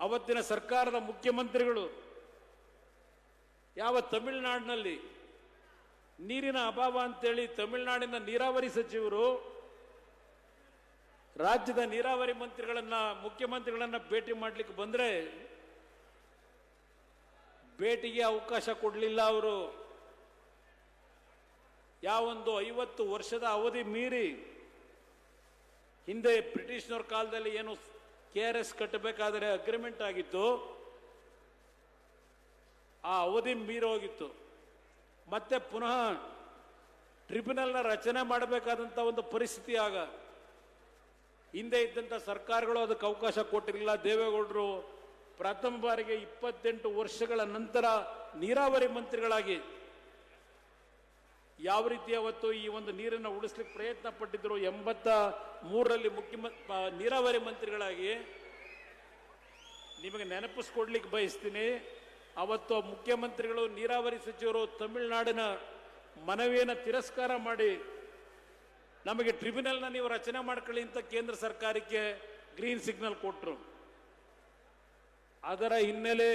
ಅವತ್ತಿನ ಸರ್ಕಾರದ ಮುಖ್ಯಮಂತ್ರಿಗಳು ಯಾವ ತಮಿಳುನಾಡಿನಲ್ಲಿ ನೀರಿನ ಅಭಾವ ಅಂತೇಳಿ ತಮಿಳುನಾಡಿನ ನೀರಾವರಿ ಸಚಿವರು ರಾಜ್ಯದ ನೀರಾವರಿ ಮುಖ್ಯಮಂತ್ರಿಗಳನ್ನ ಭೇಟಿ ಮಾಡಲಿಕ್ಕೆ ಬಂದ್ರೆ ಭೇಟಿಗೆ ಅವಕಾಶ ಕೊಡಲಿಲ್ಲ. ಅವರು ಯಾವೊಂದು 50 ವರ್ಷದ ಅವಧಿ ಮೀರಿ ಹಿಂದೆ ಬ್ರಿಟಿಷ್ನವ್ರ ಕಾಲದಲ್ಲಿ ಏನು KRS ಕಟ್ಟಬೇಕಾದರೆ ಅಗ್ರಿಮೆಂಟ್ ಆಗಿತ್ತು, ಆ ಅವಧಿ ಮೀರಿ ಹೋಗಿತ್ತು. ಮತ್ತೆ ಪುನಃ ಟ್ರಿಬ್ಯುನಲ್ನ ರಚನೆ ಮಾಡಬೇಕಾದಂಥ ಒಂದು ಪರಿಸ್ಥಿತಿ ಆಗ ಹಿಂದೆ ಇದ್ದಂಥ ಸರ್ಕಾರಗಳು ಅದಕ್ಕೆ ಅವಕಾಶ ಕೊಟ್ಟಿರಲಿಲ್ಲ. ದೇವೇಗೌಡರು ಪ್ರಥಮ ಬಾರಿಗೆ 28 ವರ್ಷಗಳ ನಂತರ ನೀರಾವರಿ ಮಂತ್ರಿಗಳಾಗಿ ಯಾವ ರೀತಿ ಅವತ್ತು ಈ ಒಂದು ನೀರನ್ನು ಉಳಿಸ್ಲಿಕ್ಕೆ ಪ್ರಯತ್ನ ಪಟ್ಟಿದ್ರು. 83ರಲ್ಲಿ ನೀರಾವರಿ ಮಂತ್ರಿಗಳಾಗಿ ನಿಮಗೆ ನೆನಪಿಸ್ಕೊಡ್ಲಿಕ್ಕೆ ಬಯಸ್ತೀನಿ. ಅವತ್ತು ಮುಖ್ಯಮಂತ್ರಿಗಳು ನೀರಾವರಿ ಸಚಿವರು ತಮಿಳುನಾಡಿನ ಮನವಿಯನ್ನು ತಿರಸ್ಕಾರ ಮಾಡಿ ನಮಗೆ ಟ್ರಿಬ್ಯುನಲ್ನ ನೀವು ರಚನೆ ಮಾಡ್ಕೊಳ್ಳಿ ಅಂತ ಕೇಂದ್ರ ಸರ್ಕಾರಕ್ಕೆ ಗ್ರೀನ್ ಸಿಗ್ನಲ್ ಕೊಟ್ಟರು. ಅದರ ಹಿನ್ನೆಲೆ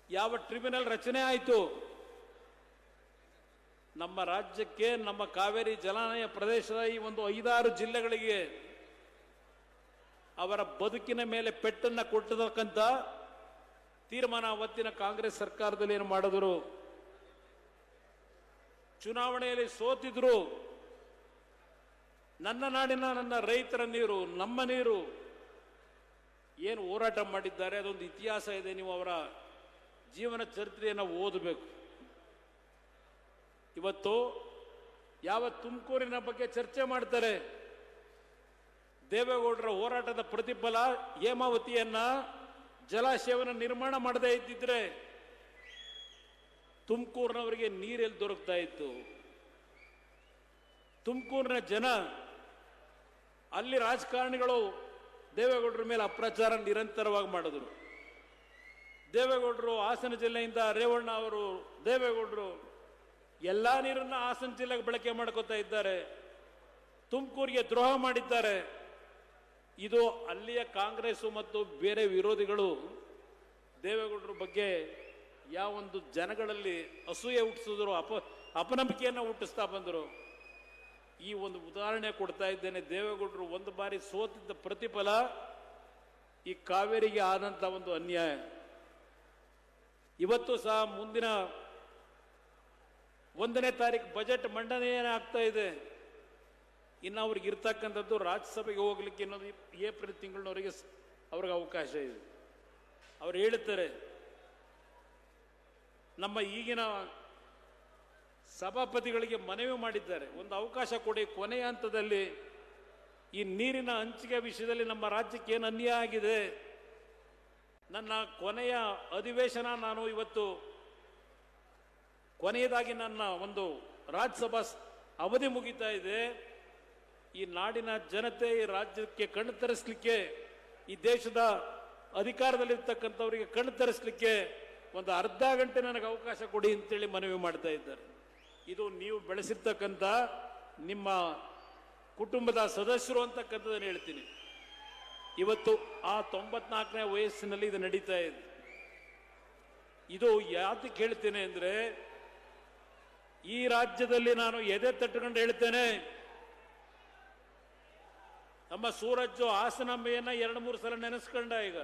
ಯಾವ ಟ್ರಿಬ್ಯುನಲ್ ರಚನೆ ಆಯಿತು, ನಮ್ಮ ರಾಜ್ಯಕ್ಕೆ, ನಮ್ಮ ಕಾವೇರಿ ಜಲಾನಯ ಪ್ರದೇಶದ ಈ ಒಂದು 5-6 ಜಿಲ್ಲೆಗಳಿಗೆ ಅವರ ಬದುಕಿನ ಮೇಲೆ ಪೆಟ್ಟನ್ನು ಕೊಟ್ಟತಕ್ಕಂಥ ತೀರ್ಮಾನ ಅವತ್ತಿನ ಕಾಂಗ್ರೆಸ್ ಸರ್ಕಾರದಲ್ಲಿ ಏನು ಮಾಡಿದ್ರು. ಚುನಾವಣೆಯಲ್ಲಿ ಸೋತಿದ್ರು. ನನ್ನ ನಾಡಿನ ನನ್ನ ರೈತರ ನೀರು, ನಮ್ಮ ನೀರು ಏನು ಹೋರಾಟ ಮಾಡಿದ್ದಾರೆ ಅದೊಂದು ಇತಿಹಾಸ ಇದೆ. ನೀವು ಅವರ ಜೀವನ ಚರಿತ್ರೆಯನ್ನು ಓದಬೇಕು. ಇವತ್ತು ಯಾವ ತುಮಕೂರಿನ ಬಗ್ಗೆ ಚರ್ಚೆ ಮಾಡ್ತಾರೆ, ದೇವೇಗೌಡರ ಹೋರಾಟದ ಪ್ರತಿಫಲ ಹೇಮಾವತಿಯನ್ನ ಜಲಾಶಯವನ್ನು ನಿರ್ಮಾಣ ಮಾಡದೇ ಇದ್ದಿದ್ರೆ ತುಮಕೂರಿನವರಿಗೆ ನೀರೆಲ್ಲಿ ದೊರಕ್ತಾ ಇತ್ತು. ತುಮಕೂರಿನ ಜನ, ಅಲ್ಲಿ ರಾಜಕಾರಣಿಗಳು ದೇವೇಗೌಡರ ಮೇಲೆ ಅಪ್ರಚಾರ ನಿರಂತರವಾಗಿ ಮಾಡಿದ್ರು. ದೇವೇಗೌಡರು ಹಾಸನ ಜಿಲ್ಲೆಯಿಂದ ರೇವಣ್ಣ ಅವರು ದೇವೇಗೌಡರು ಎಲ್ಲ ನೀರನ್ನು ಹಾಸನ ಜಿಲ್ಲೆಗೆ ಬಳಕೆ ಮಾಡ್ಕೋತಾ ಇದ್ದಾರೆ, ತುಮಕೂರಿಗೆ ದ್ರೋಹ ಮಾಡಿದ್ದಾರೆ. ಇದು ಅಲ್ಲಿಯ ಕಾಂಗ್ರೆಸ್ ಮತ್ತು ಬೇರೆ ವಿರೋಧಿಗಳು ದೇವೇಗೌಡರ ಬಗ್ಗೆ ಯಾವೊಂದು ಜನಗಳಲ್ಲಿ ಅಸೂಯೆ ಹುಟ್ಟಿಸಿದ್ರು, ಅಪನಂಬಿಕೆಯನ್ನು ಹುಟ್ಟಿಸ್ತಾ ಬಂದರು. ಈ ಒಂದು ಉದಾಹರಣೆ ಕೊಡ್ತಾ ಇದ್ದೇನೆ. ದೇವೇಗೌಡರು ಒಂದು ಬಾರಿ ಸೋತಿದ್ದ ಪ್ರತಿಫಲ ಈ ಕಾವೇರಿಗೆ ಆದಂಥ ಒಂದು ಅನ್ಯಾಯ. ಇವತ್ತು ಸಹ ಮುಂದಿನ 1ನೇ ತಾರೀಕು ಬಜೆಟ್ ಮಂಡನೆ ಆಗ್ತಾ ಇದೆ. ಇನ್ನು ಅವ್ರಿಗೆ ಇರ್ತಕ್ಕಂಥದ್ದು ರಾಜ್ಯಸಭೆಗೆ ಹೋಗ್ಲಿಕ್ಕೆ ಇನ್ನೊಂದು ಏಪ್ರಿಲ್ ತಿಂಗಳಿನವರೆಗೆ ಅವ್ರಿಗೆ ಅವಕಾಶ ಇದೆ. ಅವ್ರು ಹೇಳ್ತಾರೆ, ನಮ್ಮ ಈಗಿನ ಸಭಾಪತಿಗಳಿಗೆ ಮನವಿ ಮಾಡಿದ್ದಾರೆ, ಒಂದು ಅವಕಾಶ ಕೊಡಿ, ಕೊನೆಯ ಹಂತದಲ್ಲಿ ಈ ನೀರಿನ ಹಂಚಿಕೆ ವಿಷಯದಲ್ಲಿ ನಮ್ಮ ರಾಜ್ಯಕ್ಕೆ ಏನು ಅನ್ಯಾಯ ಆಗಿದೆ, ನನ್ನ ಕೊನೆಯ ಅಧಿವೇಶನ ನಾನು ಇವತ್ತು ಕೊನೆಯದಾಗಿ ನನ್ನ ಒಂದು ರಾಜ್ಯಸಭಾ ಅವಧಿ ಮುಗಿತಾ ಇದೆ, ಈ ನಾಡಿನ ಜನತೆ ಈ ರಾಜ್ಯಕ್ಕೆ ಕಣ್ಣು ತರಿಸಲಿಕ್ಕೆ, ಈ ದೇಶದ ಅಧಿಕಾರದಲ್ಲಿರ್ತಕ್ಕಂಥವರಿಗೆ ಕಣ್ಣು ತರಿಸಲಿಕ್ಕೆ ಒಂದು ಅರ್ಧ ಗಂಟೆ ನನಗೆ ಅವಕಾಶ ಕೊಡಿ ಅಂತೇಳಿ ಮನವಿ ಮಾಡ್ತಾ ಇದ್ದಾರೆ. ಇದು ನೀವು ಬೆಳೆಸಿರ್ತಕ್ಕಂಥ ನಿಮ್ಮ ಕುಟುಂಬದ ಸದಸ್ಯರು ಅಂತಕ್ಕಂಥದ್ದನ್ನು ಹೇಳ್ತೀನಿ. ಇವತ್ತು ಆ 94ನೇ ವಯಸ್ಸಿನಲ್ಲಿ ಇದು ನಡೀತಾ ಇದೆ. ಇದು ಯಾತಕ್ಕೆ ಹೇಳ್ತೇನೆ ಅಂದರೆ, ಈ ರಾಜ್ಯದಲ್ಲಿ ನಾನು ಎದೆ ತಟ್ಟುಕೊಂಡು ಹೇಳ್ತೇನೆ, ನಮ್ಮ ಸೂರಜ್ಜು ಹಾಸನಾಂಬೆಯನ್ನ 2-3 ಸಲ ನೆನೆಸ್ಕೊಂಡ. ಈಗ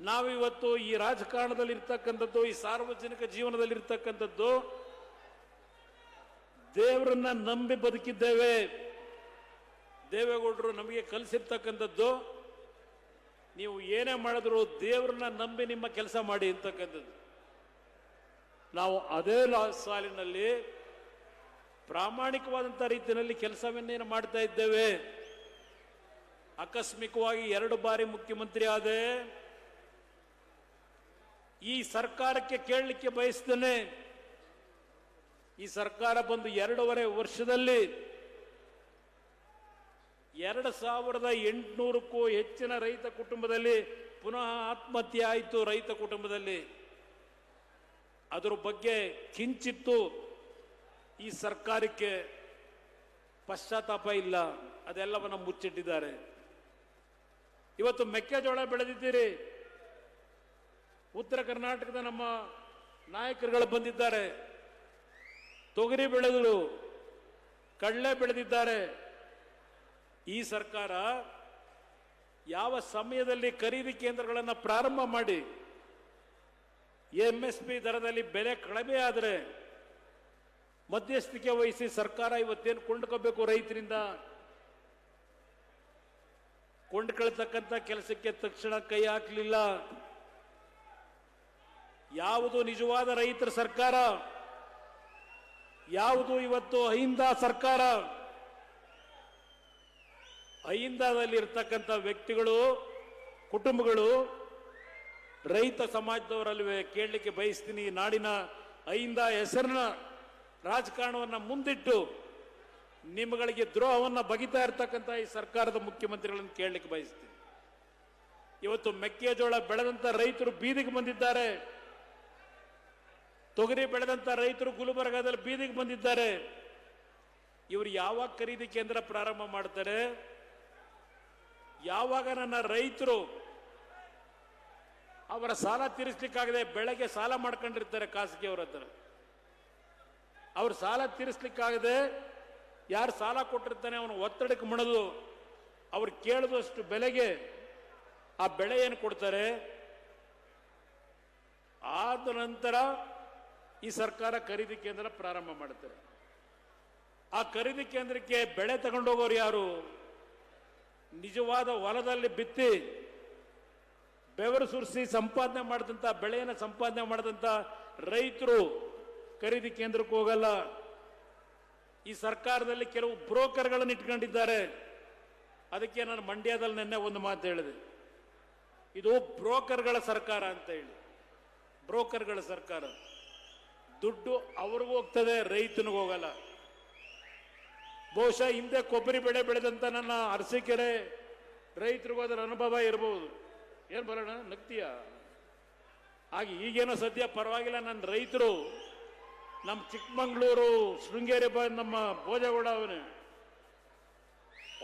ನಾವಿವತ್ತು ಈ ರಾಜಕಾರಣದಲ್ಲಿ ಇರ್ತಕ್ಕಂಥದ್ದು, ಈ ಸಾರ್ವಜನಿಕ ಜೀವನದಲ್ಲಿ ಇರ್ತಕ್ಕಂಥದ್ದು, ದೇವರನ್ನ ನಂಬಿ ಬದುಕಿದ್ದೇವೆ. ದೇವೇಗೌಡರು ನಮಗೆ ಕಲಿಸಿರ್ತಕ್ಕಂಥದ್ದು, ನೀವು ಏನೇ ಮಾಡಿದ್ರು ದೇವರನ್ನ ನಂಬಿ ನಿಮ್ಮ ಕೆಲಸ ಮಾಡಿ ಅಂತಕ್ಕಂಥದ್ದು. ನಾವು ಅದೇ ಸಾಲಿನಲ್ಲಿ ಪ್ರಾಮಾಣಿಕವಾದಂಥ ರೀತಿಯಲ್ಲಿ ಕೆಲಸವನ್ನೇನು ಮಾಡ್ತಾ ಇದ್ದೇವೆ. ಆಕಸ್ಮಿಕವಾಗಿ 2 ಬಾರಿ ಮುಖ್ಯಮಂತ್ರಿ ಆದೆ. ಈ ಸರ್ಕಾರಕ್ಕೆ ಕೇಳಲಿಕ್ಕೆ ಬಯಸ್ತೇನೆ, ಈ ಸರ್ಕಾರ ಬಂದು 2.5 ವರ್ಷದಲ್ಲಿ 2800ಕ್ಕೂ ಹೆಚ್ಚಿನ ರೈತ ಕುಟುಂಬದಲ್ಲಿ ಪುನಃ ಆತ್ಮಹತ್ಯೆ ಆಯಿತು. ರೈತ ಕುಟುಂಬದಲ್ಲಿ ಅದರ ಬಗ್ಗೆ ಕಿಂಚಿತ್ತು ಈ ಸರ್ಕಾರಕ್ಕೆ ಪಶ್ಚಾತ್ತಾಪ ಇಲ್ಲ, ಅದೆಲ್ಲವನ್ನು ಮುಚ್ಚಿಟ್ಟಿದ್ದಾರೆ. ಇವತ್ತು ಮೆಕ್ಕೆಜೋಳ ಬೆಳೆದಿದ್ದೀರಿ. ಉತ್ತರ ಕರ್ನಾಟಕದ ನಮ್ಮ ನಾಯಕರುಗಳು ಬಂದಿದ್ದಾರೆ, ತೊಗರಿ ಬೆಳೆದರು, ಕಡಲೆ ಬೆಳೆದಿದ್ದಾರೆ. ಈ ಸರ್ಕಾರ ಯಾವ ಸಮಯದಲ್ಲಿ ಖರೀದಿ ಕೇಂದ್ರಗಳನ್ನು ಪ್ರಾರಂಭ ಮಾಡಿ MSP ದರದಲ್ಲಿ ಬೆಲೆ ಕಡಿಮೆ ಆದರೆ ಮಧ್ಯಸ್ಥಿಕೆ ವಹಿಸಿ ಸರ್ಕಾರ ಇವತ್ತೇನು ಕೊಂಡ್ಕೋಬೇಕು ರೈತರಿಂದ ಕೊಂಡ್ಕೊಳ್ತಕ್ಕಂಥ ಕೆಲಸಕ್ಕೆ ತಕ್ಷಣ ಕೈ ಹಾಕಲಿಲ್ಲ. ಯಾವುದು ನಿಜವಾದ ರೈತರ ಸರ್ಕಾರ, ಯಾವುದು ಇವತ್ತು ಅಹಿಂದ ಸರ್ಕಾರ? ಅಹಿಂದದಲ್ಲಿ ಇರ್ತಕ್ಕಂಥ ವ್ಯಕ್ತಿಗಳು, ಕುಟುಂಬಗಳು ರೈತ ಸಮಾಜದವರಲ್ವೇ ಕೇಳಲಿಕ್ಕೆ ಬಯಸ್ತೀನಿ. ನಾಡಿನ ಅಹಿಂದ ಹೆಸರಿನ ರಾಜಕಾರಣವನ್ನು ಮುಂದಿಟ್ಟು ನಿಮ್ಮಗಳಿಗೆ ದ್ರೋಹವನ್ನ ಬಗಿತಾ ಇರ್ತಕ್ಕಂಥ ಈ ಸರ್ಕಾರದ ಮುಖ್ಯಮಂತ್ರಿಗಳನ್ನು ಕೇಳಲಿಕ್ಕೆ ಬಯಸ್ತೀನಿ. ಇವತ್ತು ಮೆಕ್ಕೆಜೋಳ ಬೆಳೆದಂತ ರೈತರು ಬೀದಿಗೆ ಬಂದಿದ್ದಾರೆ, ತೊಗರಿ ಬೆಳೆದಂತ ರೈತರು ಗುಲ್ಬರ್ಗಾದಲ್ಲಿ ಬೀದಿಗೆ ಬಂದಿದ್ದಾರೆ. ಇವರು ಯಾವಾಗ ಖರೀದಿ ಕೇಂದ್ರ ಪ್ರಾರಂಭ ಮಾಡ್ತಾರೆ? ಯಾವಾಗ ನನ್ನ ರೈತರು ಅವರ ಸಾಲ ತೀರಿಸಲಿಕ್ಕಾಗದೆ ಬೆಳೆಗೆ ಸಾಲ ಮಾಡ್ಕೊಂಡಿರ್ತಾರೆ ಖಾಸಗಿಯವರ ಹತ್ರ, ಅವ್ರ ಸಾಲ ತೀರಿಸಲಿಕ್ಕಾಗದೆ ಯಾರು ಸಾಲ ಕೊಟ್ಟಿರ್ತಾನೆ ಅವನು ಒತ್ತಡಕ್ಕೆ ಮಣಿದು ಅವ್ರು ಕೇಳಿದಷ್ಟು ಬೆಲೆಗೆ ಆ ಬೆಳೆ ಏನು ಕೊಡ್ತಾರೆ. ಆದ ನಂತರ ಈ ಸರ್ಕಾರ ಖರೀದಿ ಕೇಂದ್ರ ಪ್ರಾರಂಭ ಮಾಡುತ್ತಾರೆ. ಆ ಖರೀದಿ ಕೇಂದ್ರಕ್ಕೆ ಬೆಳೆ ತಗೊಂಡೋಗೋರು ಯಾರು? ನಿಜವಾದ ಹೊಲದಲ್ಲಿ ಬಿತ್ತಿ ಬೆವರು ಸುರಿಸಿ ಸಂಪಾದನೆ ಮಾಡಿದಂಥ ಬೆಳೆಯನ್ನು ಸಂಪಾದನೆ ಮಾಡಿದಂಥ ರೈತರು ಖರೀದಿ ಕೇಂದ್ರಕ್ಕೆ ಹೋಗಲ್ಲ. ಈ ಸರ್ಕಾರದಲ್ಲಿ ಕೆಲವು ಬ್ರೋಕರ್ಗಳನ್ನು ಇಟ್ಕೊಂಡಿದ್ದಾರೆ. ಅದಕ್ಕೆ ನಾನು ಮಂಡ್ಯದಲ್ಲಿ ನಿನ್ನೆ ಒಂದು ಮಾತು ಹೇಳಿದೆ, ಇದು ಬ್ರೋಕರ್ಗಳ ಸರ್ಕಾರ ಅಂತ ಹೇಳಿ. ಬ್ರೋಕರ್ಗಳ ಸರ್ಕಾರ, ದುಡ್ಡು ಅವ್ರಿಗೂ ಹೋಗ್ತದೆ, ರೈತನಿಗೆ ಹೋಗಲ್ಲ. ಬಹುಶಃ ಹಿಂದೆ ಕೊಬ್ಬರಿ ಬೆಳೆ ಬೆಳೆದಂತ ನನ್ನ ಅರಸೀಕೆರೆ ರೈತರಿಗೂ ಅದರ ಅನುಭವ ಇರಬಹುದು. ಏನ್ ಬರೋಣ ನಗ್ತೀಯ? ಹಾಗೆ ಈಗೇನೋ ಸದ್ಯ ಪರವಾಗಿಲ್ಲ. ನನ್ನ ರೈತರು ನಮ್ಮ ಚಿಕ್ಕಮಂಗ್ಳೂರು ಶೃಂಗೇರಿ ನಮ್ಮ ಭೋಜಗೌಡ ಅವನೇ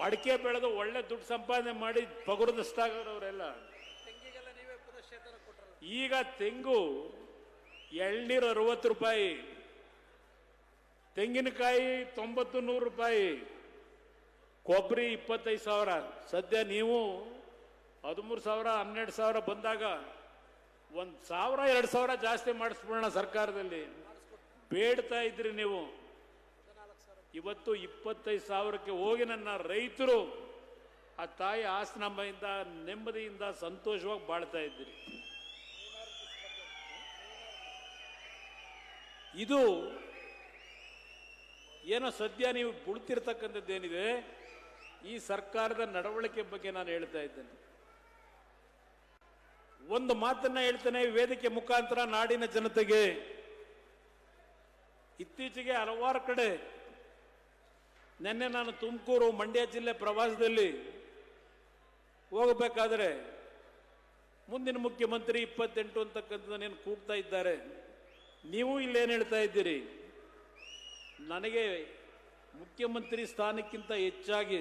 ಅಡಿಕೆ ಬೆಳೆದು ಒಳ್ಳೆ ದುಡ್ಡು ಸಂಪಾದನೆ ಮಾಡಿ ಪಗುರದಷ್ಟಾಗವ್ರವರೆಲ್ಲ. ಈಗ ತೆಂಗು ಎಳ್ನೀರು 60 ರೂಪಾಯಿ, ತೆಂಗಿನಕಾಯಿ 90-100 ರೂಪಾಯಿ, ಕೊಬ್ಬರಿ 25,000. ಸದ್ಯ ನೀವು 13,000 12,000 ಬಂದಾಗ 1,000-2,000 ಜಾಸ್ತಿ ಮಾಡಿಸ್ಬಿಡೋಣ ಸರ್ಕಾರದಲ್ಲಿ ಬೇಡ್ತಾ ಇದ್ರಿ ನೀವು. ಇವತ್ತು 25,000ಕ್ಕೆ ಹೋಗಿ ನನ್ನ ರೈತರು ಆ ತಾಯಿ ಆಸನಂಬೆಯಿಂದ ನೆಮ್ಮದಿಯಿಂದ ಸಂತೋಷವಾಗಿ ಬಾಳ್ತಾ ಇದ್ದೀರಿ. ಇದು ಏನೋ ಸದ್ಯ ನೀವು ಬುಳ್ತಿರ್ತಕ್ಕಂಥದ್ದೇನಿದೆ, ಈ ಸರ್ಕಾರದ ನಡವಳಿಕೆ ಬಗ್ಗೆ ನಾನು ಹೇಳ್ತಾ ಇದ್ದೇನೆ. ಒಂದು ಮಾತನ್ನ ಹೇಳ್ತೇನೆ ವೇದಿಕೆ ಮುಖಾಂತರ ನಾಡಿನ ಜನತೆಗೆ. ಇತ್ತೀಚೆಗೆ ಹಲವಾರು ಕಡೆ ನಿನ್ನೆ ನಾನು ತುಮಕೂರು ಮಂಡ್ಯ ಜಿಲ್ಲೆ ಪ್ರವಾಸದಲ್ಲಿ ಹೋಗಬೇಕಾದ್ರೆ ಮುಂದಿನ ಮುಖ್ಯಮಂತ್ರಿ 28 ಅಂತಕ್ಕಂಥದ್ದನ್ನೇನು ಕೂಗ್ತಾ ಇದ್ದಾರೆ. ನೀವು ಇಲ್ಲೇನು ಹೇಳ್ತಾ ಇದ್ದೀರಿ? ನನಗೆ ಮುಖ್ಯಮಂತ್ರಿ ಸ್ಥಾನಕ್ಕಿಂತ ಹೆಚ್ಚಾಗಿ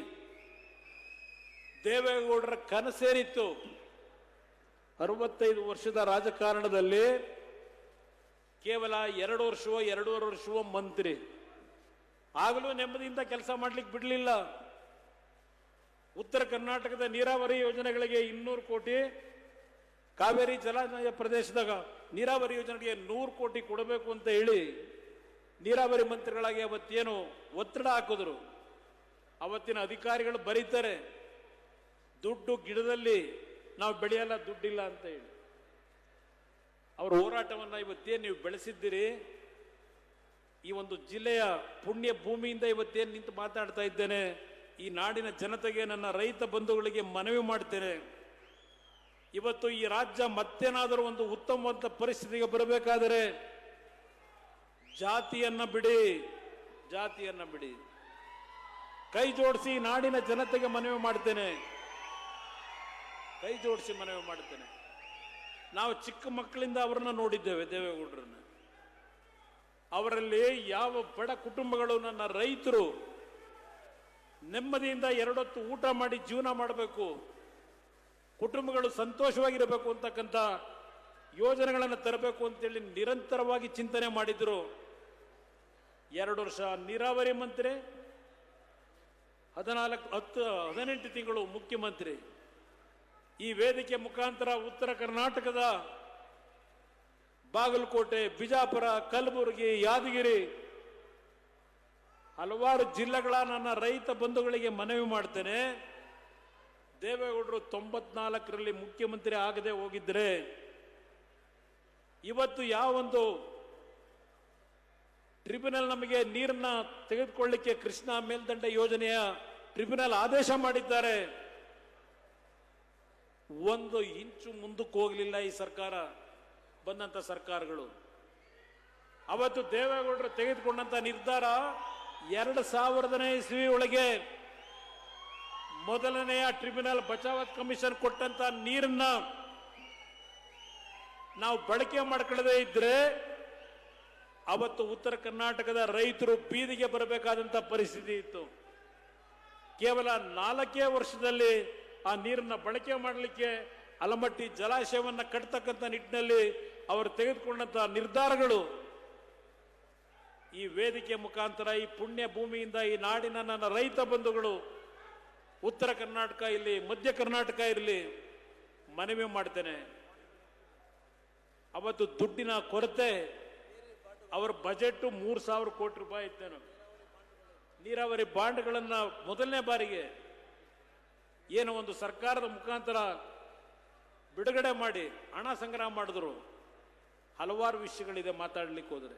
ದೇವೇಗೌಡರ ಕನಸೇನಿತ್ತು. 65 ವರ್ಷದ ರಾಜಕಾರಣದಲ್ಲಿ ಕೇವಲ 2 ವರ್ಷವೋ 2.5 ವರ್ಷವೋ ಮಂತ್ರಿ, ಆಗಲೂ ನೆಮ್ಮದಿಯಿಂದ ಕೆಲಸ ಮಾಡ್ಲಿಕ್ಕೆ ಬಿಡಲಿಲ್ಲ. ಉತ್ತರ ಕರ್ನಾಟಕದ ನೀರಾವರಿ ಯೋಜನೆಗಳಿಗೆ 200 ಕೋಟಿ, ಕಾವೇರಿ ಜಲಾನಯ ಪ್ರದೇಶದಾಗ ನೀರಾವರಿ ಯೋಜನೆಗೆ 100 ಕೋಟಿ ಕೊಡಬೇಕು ಅಂತ ಹೇಳಿ ನೀರಾವರಿ ಮಂತ್ರಿಗಳಾಗಿ ಅವತ್ತೇನು ಒತ್ತಡ ಹಾಕಿದ್ರು. ಅವತ್ತಿನ ಅಧಿಕಾರಿಗಳು ಬರೀತಾರೆ, ದುಡ್ಡು ಗಿಡದಲ್ಲಿ ನಾವು ಬೆಳೆಯಲ್ಲ, ದುಡ್ಡಿಲ್ಲ ಅಂತ ಹೇಳಿ. ಅವರ ಹೋರಾಟವನ್ನು ಇವತ್ತೇನು ನೀವು ಬೆಳೆಸಿದ್ದೀರಿ, ಈ ಒಂದು ಜಿಲ್ಲೆಯ ಪುಣ್ಯ ಭೂಮಿಯಿಂದ ಇವತ್ತೇನು ನಿಂತು ಮಾತಾಡ್ತಾ ಇದ್ದೇನೆ. ಈ ನಾಡಿನ ಜನತೆಗೆ, ನನ್ನ ರೈತ ಬಂಧುಗಳಿಗೆ ಮನವಿ ಮಾಡ್ತೇನೆ, ಇವತ್ತು ಈ ರಾಜ್ಯ ಮತ್ತೇನಾದರೂ ಒಂದು ಉತ್ತಮವಾದ ಪರಿಸ್ಥಿತಿಗೆ ಬರಬೇಕಾದರೆ ಜಾತಿಯನ್ನ ಬಿಡಿ, ಜಾತಿಯನ್ನ ಬಿಡಿ. ಕೈ ಜೋಡಿಸಿ ನಾಡಿನ ಜನತೆಗೆ ಮನವಿ ಮಾಡ್ತೇನೆ, ಕೈ ಜೋಡಿಸಿ ಮನವಿ ಮಾಡ್ತೇನೆ. ನಾವು ಚಿಕ್ಕ ಮಕ್ಕಳಿಂದ ಅವರನ್ನ ನೋಡಿದ್ದೇವೆ, ದೇವೇಗೌಡರನ್ನ. ಅವರಲ್ಲಿ ಯಾವ ಬಡ ಕುಟುಂಬಗಳು, ನನ್ನ ರೈತರು ನೆಮ್ಮದಿಯಿಂದ 2 ಹೊತ್ತು ಊಟ ಮಾಡಿ ಜೀವನ ಮಾಡಬೇಕು, ಕುಟುಂಬಗಳು ಸಂತೋಷವಾಗಿರಬೇಕು ಅಂತಕ್ಕಂಥ ಯೋಜನೆಗಳನ್ನು ತರಬೇಕು ಅಂತೇಳಿ ನಿರಂತರವಾಗಿ ಚಿಂತನೆ ಮಾಡಿದ್ರು. 2 ವರ್ಷ ನೀರಾವರಿ ಮಂತ್ರಿ, 18 ತಿಂಗಳು ಮುಖ್ಯಮಂತ್ರಿ. ಈ ವೇದಿಕೆ ಮುಖಾಂತರ ಉತ್ತರ ಕರ್ನಾಟಕದ ಬಾಗಲಕೋಟೆ, ಬಿಜಾಪುರ, ಕಲಬುರಗಿ, ಯಾದಗಿರಿ ಹಲವಾರು ಜಿಲ್ಲೆಗಳ ನನ್ನ ರೈತ ಬಂಧುಗಳಿಗೆ ಮನವಿ ಮಾಡ್ತೇನೆ. ದೇವೇಗೌಡರು 94ರಲ್ಲಿ ಮುಖ್ಯಮಂತ್ರಿ ಆಗದೆ ಹೋಗಿದ್ರೆ ಇವತ್ತು ಯಾವೊಂದು ಟ್ರಿಬ್ಯುನಲ್ ನಮಗೆ ನೀರನ್ನ ತೆಗೆದುಕೊಳ್ಳಿಕ್ಕೆ ಕೃಷ್ಣಾ ಮೇಲ್ದಂಡೆ ಯೋಜನೆಯ ಟ್ರಿಬ್ಯುನಲ್ ಆದೇಶ ಮಾಡಿದ್ದಾರೆ, 1 ಇಂಚು ಮುಂದಕ್ಕೆ ಹೋಗಲಿಲ್ಲ ಈ ಸರ್ಕಾರ, ಬಂದಂತ ಸರ್ಕಾರಗಳು. ಅವತ್ತು ದೇವೇಗೌಡರು ತೆಗೆದುಕೊಂಡಂತ ನಿರ್ಧಾರ 2000ನೇ ಇಸ್ವಿ ಒಳಗೆ ಮೊದಲನೆಯ ಟ್ರಿಬ್ಯುನಲ್ ಬಚಾವತ್ ಕಮಿಷನ್ ಕೊಟ್ಟಂತ ನೀರನ್ನ ನಾವು ಬಳಕೆ ಮಾಡ್ಕೊಳ್ಳದೆ ಇದ್ರೆ ಅವತ್ತು ಉತ್ತರ ಕರ್ನಾಟಕದ ರೈತರು ಬೀದಿಗೆ ಬರಬೇಕಾದಂತ ಪರಿಸ್ಥಿತಿ ಇತ್ತು. ಕೇವಲ 4 ವರ್ಷದಲ್ಲಿ ಆ ನೀರನ್ನ ಬಳಕೆ ಮಾಡಲಿಕ್ಕೆ ಆಲಮಟ್ಟಿ ಜಲಾಶಯವನ್ನ ಕಟ್ಟತಕ್ಕಂಥ ನಿಟ್ಟಿನಲ್ಲಿ ಅವರು ತೆಗೆದುಕೊಂಡಂತ ನಿರ್ಧಾರಗಳು ಈ ವೇದಿಕೆ ಮುಖಾಂತರ ಈ ಪುಣ್ಯ ಭೂಮಿಯಿಂದ ಈ ನಾಡಿನ ನನ್ನ ರೈತ ಬಂಧುಗಳು ಉತ್ತರ ಕರ್ನಾಟಕ ಇರಲಿ, ಮಧ್ಯ ಕರ್ನಾಟಕ ಇರಲಿ, ಮನವಿ ಮಾಡ್ತೇನೆ. ಅವತ್ತು ದುಡ್ಡಿನ ಕೊರತೆ, ಅವರ ಬಜೆಟ್ 3,000 ಕೋಟಿ ರೂಪಾಯಿ ಇತ್ತೇನು. ನೀರಾವರಿ ಬಾಂಡ್ಗಳನ್ನ ಮೊದಲನೇ ಬಾರಿಗೆ ಏನೋ ಒಂದು ಸರ್ಕಾರದ ಮುಖಾಂತರ ಬಿಡುಗಡೆ ಮಾಡಿ ಹಣ ಸಂಗ್ರಹ ಮಾಡಿದ್ರು. ಹಲವಾರು ವಿಷಯಗಳಿದೆ ಮಾತಾಡ್ಲಿಕ್ಕೆ ಹೋದ್ರೆ.